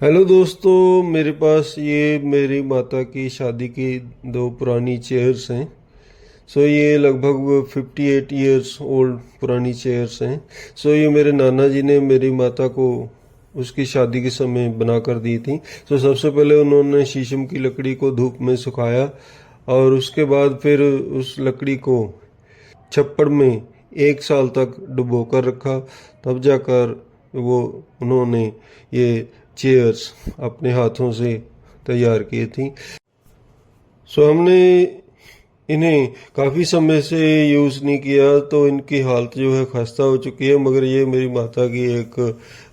Hello दोस्तों, मेरे पास ये मेरी माता की शादी की दो पुरानी चेयर्स हैं। ये लगभग 58 ईयर्स ओल्ड पुरानी चेयर्स हैं। ये मेरे नाना जी ने मेरी माता को उसकी शादी के समय बना कर दी थी। सबसे पहले उन्होंने शीशम की लकड़ी को धूप में सुखाया और उसके बाद फिर उस लकड़ी को छप्पड़ में 1 साल तक डुबो कर रखा। तब जाकर वो उन्होंने ये चेयर्स अपने हाथों से तैयार की थी। हमने इन्हें काफ़ी समय से यूज़ नहीं किया, तो इनकी हालत जो है खस्ता हो चुकी है। मगर ये मेरी माता की एक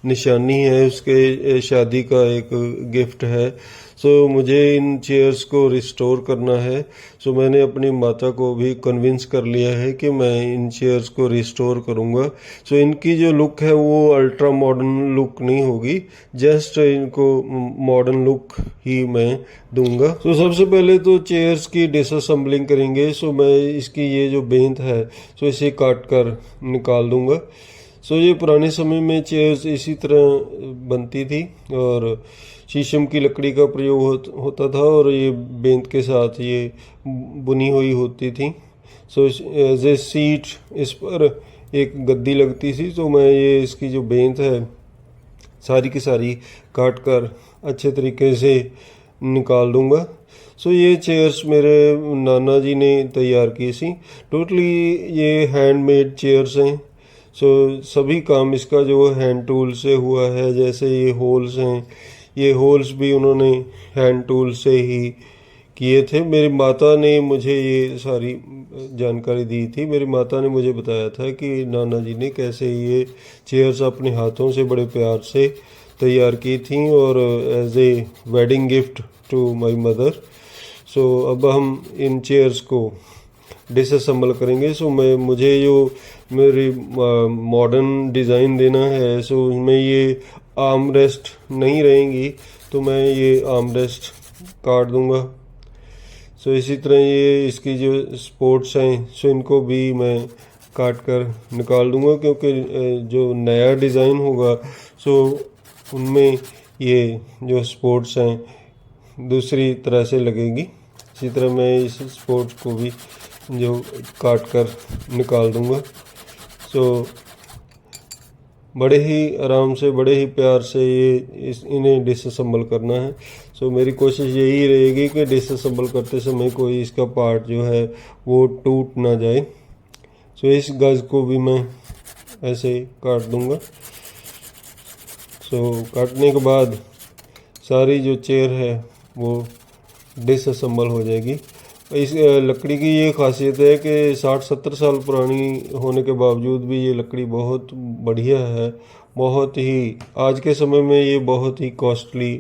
निशानी है, उसके शादी का एक गिफ्ट है। मुझे इन चेयर्स को रिस्टोर करना है। मैंने अपनी माता को भी कन्विंस कर लिया है कि मैं इन चेयर्स को रिस्टोर करूँगा। इनकी जो लुक है वो अल्ट्रा मॉडर्न लुक नहीं होगी, जस्ट इनको मॉडर्न लुक ही मैं दूंगा। सबसे पहले तो चेयर्स की डिसअसेंबलिंग करेंगे। मैं इसकी ये जो बेंत है इसे काट कर निकाल दूंगा। ये पुराने समय में चेयर्स इसी तरह बनती थी और शीशम की लकड़ी का प्रयोग होता था और ये बेंत के साथ ये बुनी हुई होती थी। एज ए सीट इस पर एक गद्दी लगती थी। मैं ये इसकी जो बेंत है सारी की सारी काट कर अच्छे तरीके से निकाल दूंगा। ये चेयर्स मेरे नाना जी ने तैयार की थी। टोटली ये हैंडमेड चेयर्स हैं। सभी काम इसका जो हैंड टूल से हुआ है। जैसे ये होल्स हैं, ये होल्स भी उन्होंने हैंड टूल से ही किए थे। मेरी माता ने मुझे ये सारी जानकारी दी थी। मेरी माता ने मुझे बताया था कि नाना जी ने कैसे ये चेयर्स अपने हाथों से बड़े प्यार से तैयार की थी और as a wedding gift to my mother. अब हम इन चेयर्स को डिसअसेंबल करेंगे। मुझे जो मेरी मॉडर्न डिज़ाइन देना है, उसमें ये आर्म रेस्ट नहीं रहेंगी, तो मैं ये आर्म रेस्ट काट दूंगा। इसी तरह ये इसकी जो स्पोर्ट्स हैं इनको भी मैं काट कर निकाल दूंगा, क्योंकि जो नया डिज़ाइन होगा उनमें ये जो स्पोर्ट्स हैं दूसरी तरह से लगेगी। इसी तरह मैं इस स्पोर्ट्स को भी जो काट कर निकाल दूंगा। बड़े ही आराम से, बड़े ही प्यार से इन्हें डिसअसेंबल करना है। मेरी कोशिश यही रहेगी कि डिसअसेंबल करते समय कोई इसका पार्ट जो है वो टूट ना जाए। इस गज को भी मैं ऐसे काट दूंगा। काटने के बाद सारी जो चेयर है वो डिसअसेंबल हो जाएगी। इस लकड़ी की ये खासियत है कि 60-70 साल पुरानी होने के बावजूद भी ये लकड़ी बहुत बढ़िया है। बहुत ही आज के समय में ये बहुत ही कॉस्टली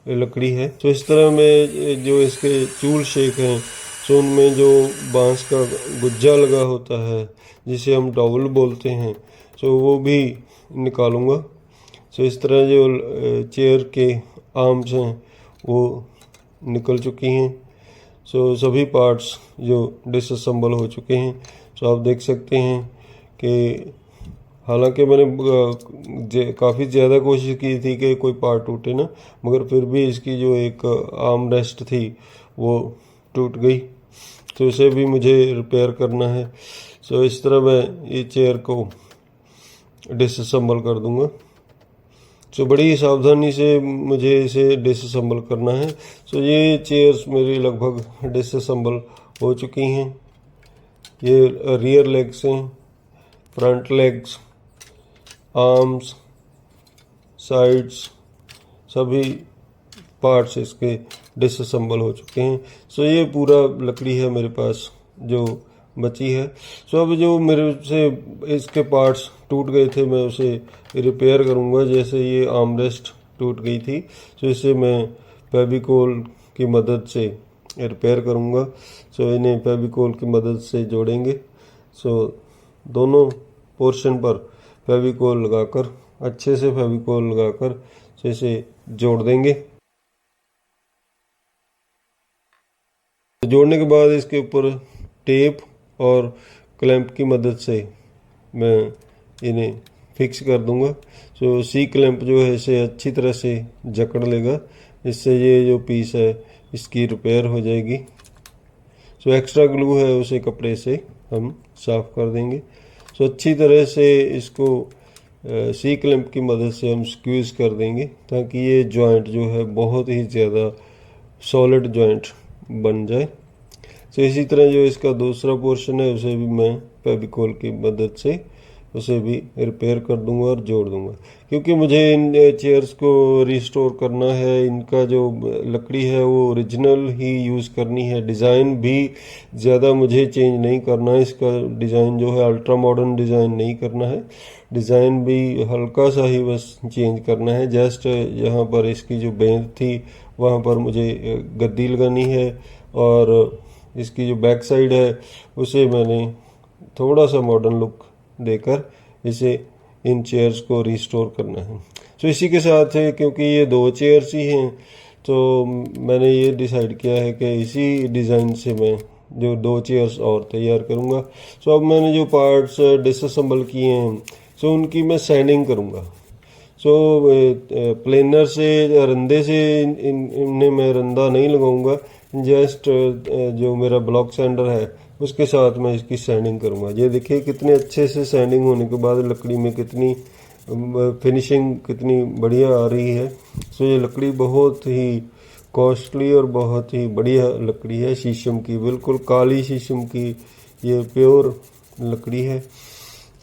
लकड़ी है। इस तरह में जो इसके चूल शेक हैं उनमें जो बांस का गुज्जा लगा होता है जिसे हम टॉवल बोलते हैं, वो भी निकालूंगा। इस तरह जो चेयर के आर्म्स हैं वो निकल चुकी हैं। सभी पार्ट्स जो डिसअसेंबल हो चुके हैं। आप देख सकते हैं कि हालांकि मैंने काफ़ी ज़्यादा कोशिश की थी कि कोई पार्ट टूटे ना, मगर फिर भी इसकी जो एक आर्म रेस्ट थी वो टूट गई। इसे भी मुझे रिपेयर करना है। इस तरह मैं ये चेयर को डिसअसेंबल कर दूंगा। बड़ी सावधानी से मुझे इसे डिसअसेंबल करना है। ये चेयर्स मेरी लगभग डिसअसेंबल हो चुकी हैं। ये रियर लेग्स हैं, फ्रंट लेग्स, आर्म्स, साइड्स, सभी पार्ट्स इसके डिसअसेंबल हो चुके हैं। ये पूरा लकड़ी है मेरे पास जो बची है। अब जो मेरे से इसके पार्ट्स टूट गए थे मैं उसे रिपेयर करूंगा। जैसे ये आर्मरेस्ट टूट गई थी, इसे मैं फेविकोल की मदद से रिपेयर करूंगा। इन्हें फेविकोल की मदद से जोड़ेंगे। दोनों पोर्शन पर फेविकोल लगाकर, अच्छे से फेविकोल लगाकर इसे जोड़ देंगे। जोड़ने के बाद इसके ऊपर टेप और क्लैंप की मदद से मैं इन्हें फिक्स कर दूंगा। सो सी क्लैंप जो है इसे अच्छी तरह से जकड़ लेगा, इससे ये जो पीस है इसकी रिपेयर हो जाएगी। सो एक्स्ट्रा ग्लू है उसे कपड़े से हम साफ कर देंगे। सो अच्छी तरह से इसको सी क्लैंप की मदद से हम स्क्वीज़ कर देंगे ताकि ये जॉइंट जो है बहुत ही ज़्यादा सॉलिड जॉइंट बन जाए। सो इसी तरह जो इसका दूसरा पोर्शन है उसे भी मैं फेविकोल की मदद से उसे भी रिपेयर कर दूंगा और जोड़ दूंगा, क्योंकि मुझे इन चेयर्स को रिस्टोर करना है। इनका जो लकड़ी है वो ओरिजिनल ही यूज़ करनी है, डिज़ाइन भी ज़्यादा मुझे चेंज नहीं करना है। इसका डिज़ाइन जो है अल्ट्रा मॉडर्न डिज़ाइन नहीं करना है, डिज़ाइन भी हल्का सा ही बस चेंज करना है। जस्ट यहाँ पर इसकी जो बेंच थी वहाँ पर मुझे गद्दी लगानी है और इसकी जो बैक साइड है उसे मैंने थोड़ा सा मॉडर्न लुक देकर इसे इन चेयर्स को रिस्टोर करना है। तो इसी के साथ है, क्योंकि ये 2 चेयर्स ही हैं तो मैंने ये डिसाइड किया है कि इसी डिज़ाइन से मैं जो 2 चेयर्स और तैयार करूँगा। सो अब मैंने जो पार्ट्स डिसअसेंबल किए हैं सो उनकी मैं सैंडिंग करूँगा। सो प्लेनर से रंदे से इन्हें मैं रंदा नहीं लगाऊंगा, जस्ट जो मेरा ब्लॉक सैंडर है उसके साथ मैं इसकी सैंडिंग करूंगा। ये देखिए कितने अच्छे से सैंडिंग होने के बाद लकड़ी में कितनी फिनिशिंग कितनी बढ़िया आ रही है। सो ये लकड़ी बहुत ही कॉस्टली और बहुत ही बढ़िया लकड़ी है, शीशम की, बिल्कुल काली शीशम की ये प्योर लकड़ी है।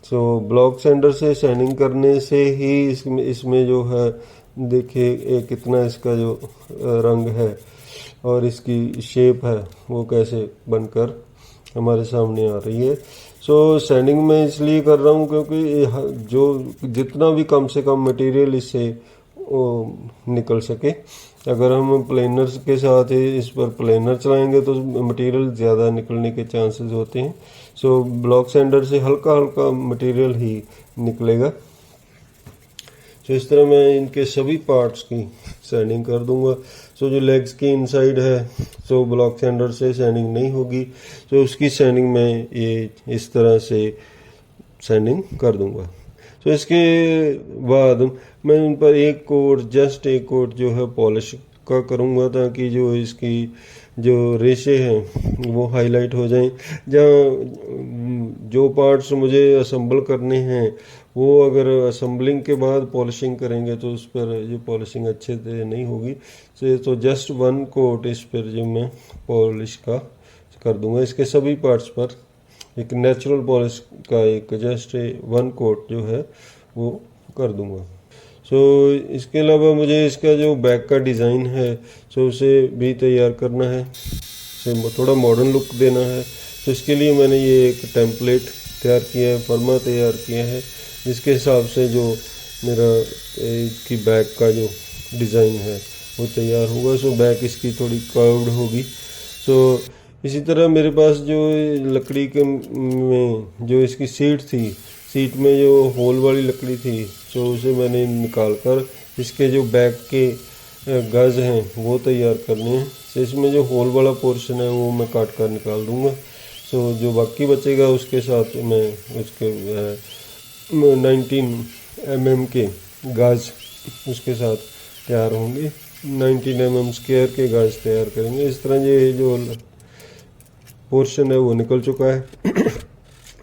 सो ब्लॉक सैंडर से सैंडिंग करने से ही इसमें जो है देखिए कितना इसका जो रंग है और इसकी शेप है वो कैसे बनकर हमारे सामने आ रही है। सो सैंडिंग मैं इसलिए कर रहा हूँ क्योंकि जो जितना भी कम से कम मटेरियल इससे निकल सके। अगर हम प्लेनर्स के साथ इस पर प्लेनर चलाएंगे तो मटेरियल ज़्यादा निकलने के चांसेस होते हैं। सो ब्लॉक सैंडर से हल्का हल्का मटेरियल ही निकलेगा। सो इस तरह मैं इनके सभी पार्ट्स की सैंडिंग कर दूंगा। सो जो लेग्स की इनसाइड है सो ब्लॉक सैंडर से सैंडिंग नहीं होगी, तो उसकी सैंडिंग मैं ये इस तरह से सैंडिंग कर दूंगा। तो इसके बाद मैं इन पर जस्ट एक कोट जो है पॉलिश का करूंगा ताकि जो इसकी जो रेशे हैं वो हाईलाइट हो जाएं। जहाँ जो पार्ट्स मुझे असेंबल करने हैं वो अगर असेंबलिंग के बाद पॉलिशिंग करेंगे तो उस पर जो पॉलिशिंग अच्छे से नहीं होगी। तो जस्ट 1 कोट इस पर जो मैं पॉलिश का कर दूंगा। इसके सभी पार्ट्स पर एक नेचुरल पॉलिश का एक जस्ट 1 कोट जो है वो कर दूंगा। सो इसके अलावा मुझे इसका जो बैक का डिज़ाइन है सो उसे भी तैयार करना है, उसे थोड़ा मॉडर्न लुक देना है। तो इसके लिए मैंने ये एक टेम्पलेट तैयार किया है, फर्मा तैयार किया है, जिसके हिसाब से जो मेरा इसकी बैक का जो डिज़ाइन है वो तैयार होगा। सो बैक इसकी थोड़ी कर्व्ड होगी। सो इसी तरह मेरे पास जो लकड़ी के में जो इसकी सीट में जो होल वाली लकड़ी थी सो उसे मैंने निकाल कर इसके जो बैक के गज हैं वो तैयार करने हैं। तो इसमें जो होल वाला पोर्शन है वो मैं काट कर निकाल दूंगा। सो जो बाकी बचेगा उसके साथ मैं उसके 19 mm के गाज उसके साथ तैयार होंगे, 19 mm स्क्वायर के गाज तैयार करेंगे। इस तरह ये जो पोर्शन है वो निकल चुका है।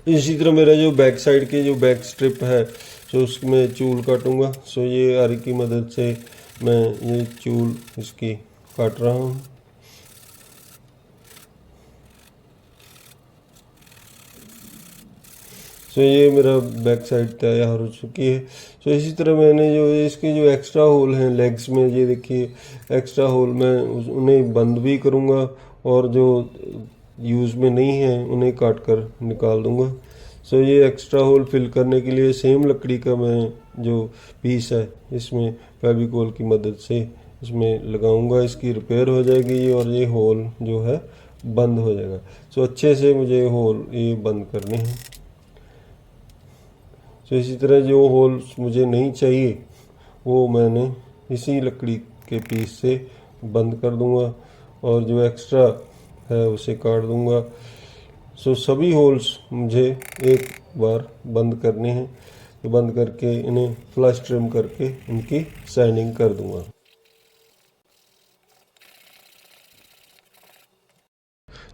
इसी तरह मेरा जो बैक साइड की जो बैक स्ट्रिप है सो उसमें चूल काटूंगा। सो ये आरी की मदद से मैं ये चूल इसकी काट रहा हूँ। सो ये मेरा बैक साइड तैयार हो चुकी है। सो इसी तरह मैंने जो इसके जो एक्स्ट्रा होल हैं लेग्स में, ये देखिए एक्स्ट्रा होल मैं उन्हें बंद भी करूँगा और जो यूज़ में नहीं है उन्हें काट कर निकाल दूंगा। सो ये एक्स्ट्रा होल फिल करने के लिए सेम लकड़ी का मैं जो पीस है इसमें फेविकोल की मदद से इसमें लगाऊंगा। इसकी रिपेयर हो जाएगी और ये होल जो है बंद हो जाएगा। सो अच्छे से मुझे होल ये बंद करने हैं। सो इसी तरह जो होल्स मुझे नहीं चाहिए वो मैंने इसी लकड़ी के पीस से बंद कर दूंगा और जो एक्स्ट्रा है उसे काट दूंगा। सो सभी होल्स मुझे एक बार बंद करने हैं ये बंद करके इन्हें फ्लश ट्रिम करके इनकी साइनिंग कर दूंगा।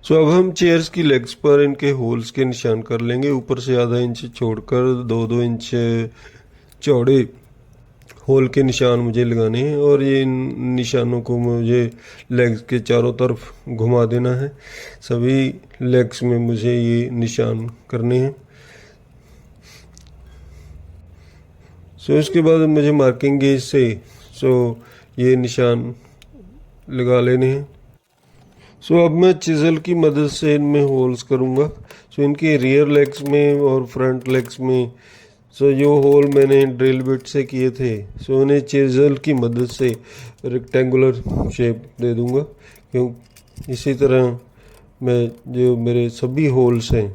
सो अब हम चेयर्स की लेग्स पर इनके होल्स के निशान कर लेंगे। ऊपर से आधा इंच छोड़कर 2-2 इंच चौड़े होल के निशान मुझे लगाने हैं और ये इन निशानों को मुझे लेग्स के चारों तरफ घुमा देना है। सभी लेग्स में मुझे ये निशान करने हैं। सो इसके बाद मुझे मार्किंग गेज से ये निशान लगा लेने हैं। सो अब मैं चिज़ल की मदद से इनमें होल्स करूँगा। सो इनके रियर लेग्स में और फ्रंट लेग्स में जो होल मैंने ड्रिल बिट से किए थे उन्हें चिज़ल की मदद से रेक्टेंगुलर शेप दे दूँगा। क्यों इसी तरह मैं जो मेरे सभी होल्स हैं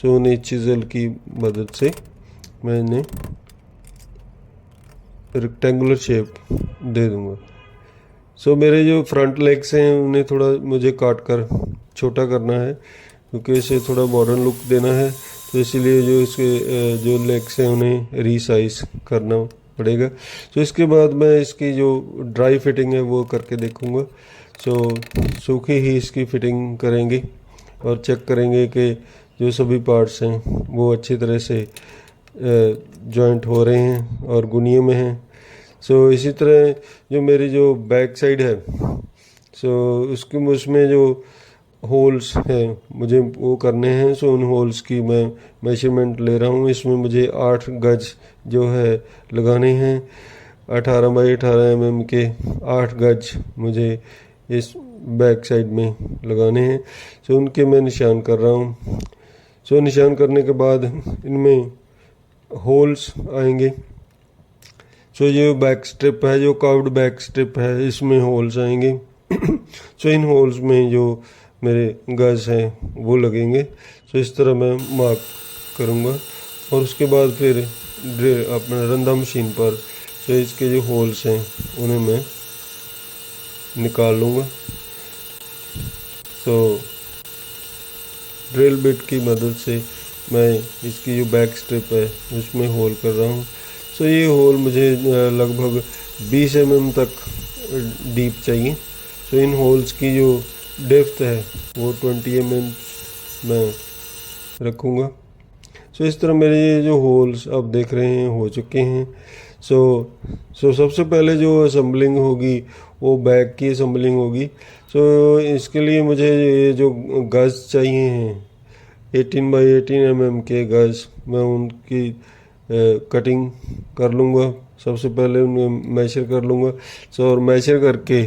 उन्हें चिज़ल की मदद से मैं इन्हें रेक्टेंगुलर शेप दे दूँगा। मेरे जो फ्रंट लेग्स हैं उन्हें थोड़ा मुझे काट कर छोटा करना है क्योंकि इसे थोड़ा मॉडर्न लुक देना है। तो इसीलिए जो इसके जो लेग्स हैं उन्हें रीसाइज करना पड़ेगा। इसके बाद मैं इसकी जो ड्राई फिटिंग है वो करके देखूँगा। सूखी ही इसकी फिटिंग करेंगे और चेक करेंगे कि जो सभी पार्ट्स हैं वो अच्छी तरह से जॉइंट हो रहे हैं और गुनिये में हैं। इसी तरह जो मेरी जो बैक साइड है उसमें जो होल्स हैं मुझे वो करने हैं। उन होल्स की मैं मेजरमेंट ले रहा हूँ। इसमें मुझे 8 गज जो है लगाने हैं। 18 बाई 18 mm के 8 गज मुझे इस बैक साइड में लगाने हैं। उनके मैं निशान कर रहा हूँ। निशान करने के बाद इनमें होल्स आएंगे। ये बैक स्ट्रिप है, जो कर्व्ड बैक स्ट्रिप है, इसमें होल्स आएंगे। इन होल्स में जो मेरे गज हैं वो लगेंगे। इस तरह मैं मार्क करूँगा और उसके बाद फिर अपने रंधा मशीन पर इसके जो होल्स हैं उन्हें मैं निकाल लूँगा। ड्रिल बिट की मदद से मैं इसकी जो बैक स्ट्रिप है उसमें होल कर रहा हूँ। ये होल मुझे लगभग 20 mm तक डीप चाहिए। इन होल्स की जो डेप्थ है वो 20 mm मैं रखूँगा। इस तरह मेरे ये जो होल्स आप देख रहे हैं हो चुके हैं। सबसे पहले जो असम्बलिंग होगी वो बैक की असम्बलिंग होगी। इसके लिए मुझे ये जो गज चाहिए हैं 18 बाई 18 mm के गज, मैं उनकी कटिंग कर लूँगा। सबसे पहले उन्हें मेजर कर लूँगा और मेजर करके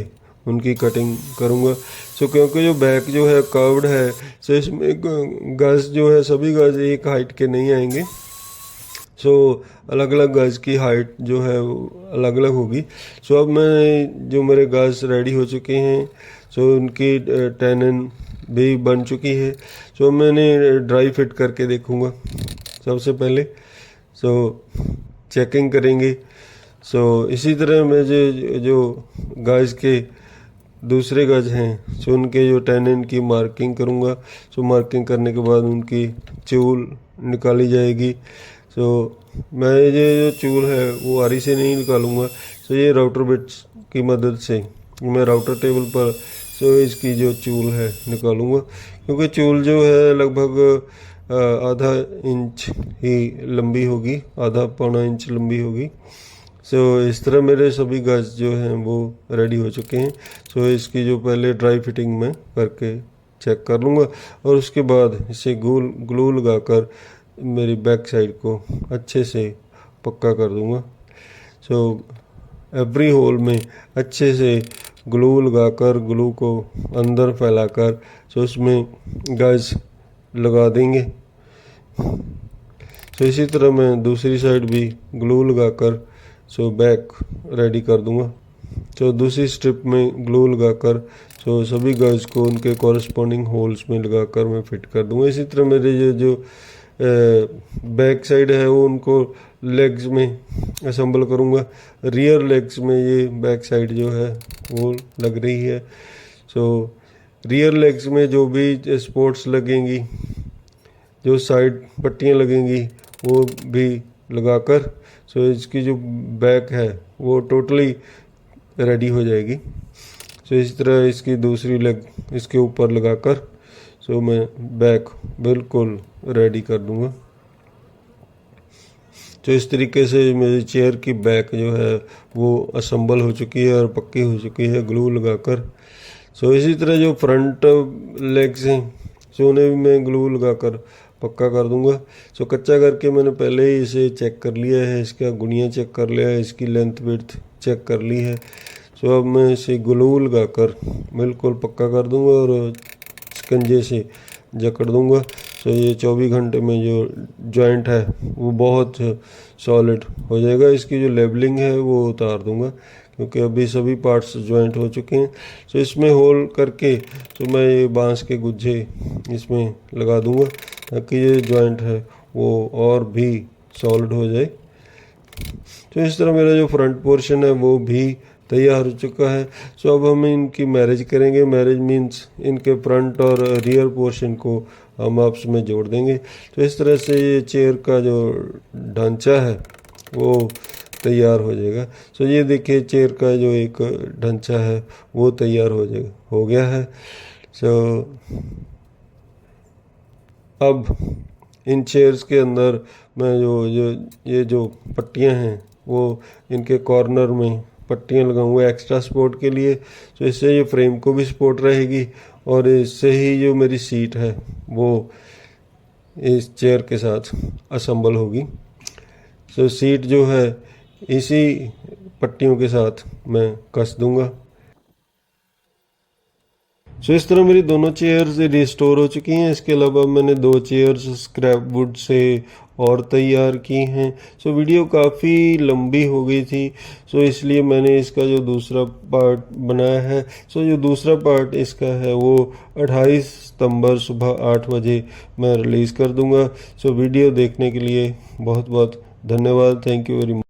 उनकी कटिंग करूँगा। क्योंकि जो बैक जो है कर्व्ड है इसमें गज जो है सभी गज एक हाइट के नहीं आएंगे। अलग अलग गज की हाइट जो है अलग अलग होगी। अब मैं जो मेरे गज रेडी हो चुके हैं उनकी टेनन भी बन चुकी है। मैंने ड्राई फिट करके देखूँगा। सबसे पहले चेकिंग करेंगे। इसी तरह मैं जो गज के दूसरे गज हैं उनके जो टेनन की मार्किंग करूँगा। मार्किंग करने के बाद उनकी चूल निकाली जाएगी। मैं ये जो चूल है वो आरी से नहीं निकालूँगा। ये राउटर बिट्स की मदद से मैं राउटर टेबल पर इसकी जो चूल है निकालूँगा। क्योंकि चूल जो है लगभग आधा इंच ही लंबी होगी, आधा पौना इंच लंबी होगी। इस तरह मेरे सभी गज जो हैं वो रेडी हो चुके हैं। इसकी जो पहले ड्राई फिटिंग मैं करके चेक कर लूँगा और उसके बाद इसे ग्लू लगाकर मेरी बैक साइड को अच्छे से पक्का कर दूँगा। एवरी होल में अच्छे से ग्लू लगाकर ग्लू को अंदर फैलाकर उसमें गज लगा देंगे। इसी तरह मैं दूसरी साइड भी ग्लू लगाकर बैक रेडी कर दूंगा। दूसरी स्ट्रिप में ग्लू लगाकर सभी गज को उनके कॉरस्पॉन्डिंग होल्स में लगाकर मैं फिट कर दूंगा। इसी तरह मेरे जो बैक साइड है वो उनको लेग्स में असम्बल करूंगा। रियर लेग्स में ये बैक साइड जो है वो लग रही है। रियर लेग्स में जो भी स्पोर्ट्स लगेंगी, जो साइड पट्टियाँ लगेंगी वो भी लगाकर सो इसकी जो बैक है वो टोटली रेडी हो जाएगी। सो इस तरह इसकी दूसरी लेग इसके ऊपर लगाकर सो मैं बैक बिल्कुल रेडी कर दूंगा। तो इस तरीके से मेरी चेयर की बैक जो है वो असेंबल हो चुकी है और पक्की हो चुकी है ग्लू लगाकर। सो इसी तरह जो फ्रंट लेग्स हैं सो उन्हें भी मैं ग्लू लगाकर पक्का कर दूंगा। सो कच्चा करके मैंने पहले ही इसे चेक कर लिया है, इसका गुणिया चेक कर लिया है, इसकी लेंथ विड्थ चेक कर ली है। सो अब मैं इसे ग्लू लगाकर बिल्कुल पक्का कर दूंगा और शिकंजे से जकड़ दूंगा। सो ये 24 घंटे में जो जॉइंट है वो बहुत सॉलिड हो जाएगा। इसकी जो लेबलिंग है वो उतार दूंगा क्योंकि अभी सभी पार्ट्स जॉइंट हो चुके हैं। सो इसमें होल करके तो मैं ये बांस के गुच्छे इसमें लगा दूंगा ताकि ये जॉइंट है वो और भी सॉलिड हो जाए। तो इस तरह मेरा जो फ्रंट पोर्शन है वो भी तैयार हो चुका है। सो अब हम इनकी मैरिज करेंगे। मैरिज मीन्स इनके फ्रंट और रियर पोर्शन को हम आपस में जोड़ देंगे। तो इस तरह से ये चेयर का जो ढांचा है वो तैयार हो जाएगा। सो ये देखिए चेयर का जो एक ढांचा है वो तैयार हो गया है। सो अब इन चेयर्स के अंदर मैं ये जो पट्टियां हैं वो इनके कॉर्नर में पट्टियां लगाऊंगा एक्स्ट्रा सपोर्ट के लिए। तो इससे ये फ्रेम को भी सपोर्ट रहेगी और इससे ही जो मेरी सीट है वो इस चेयर के साथ असेंबल होगी। सो सीट जो है इसी पट्टियों के साथ मैं कस दूंगा। सो इस तरह मेरी दोनों चेयर्स रिस्टोर हो चुकी हैं। इसके अलावा मैंने 2 चेयर्स स्क्रैप वुड से और तैयार की हैं। सो वीडियो काफ़ी लंबी हो गई थी सो इसलिए मैंने इसका जो दूसरा पार्ट बनाया है सो जो दूसरा पार्ट इसका है वो 28 सितंबर सुबह 8 बजे मैं रिलीज़ कर दूंगा। सो वीडियो देखने के लिए बहुत बहुत धन्यवाद। Thank you very much.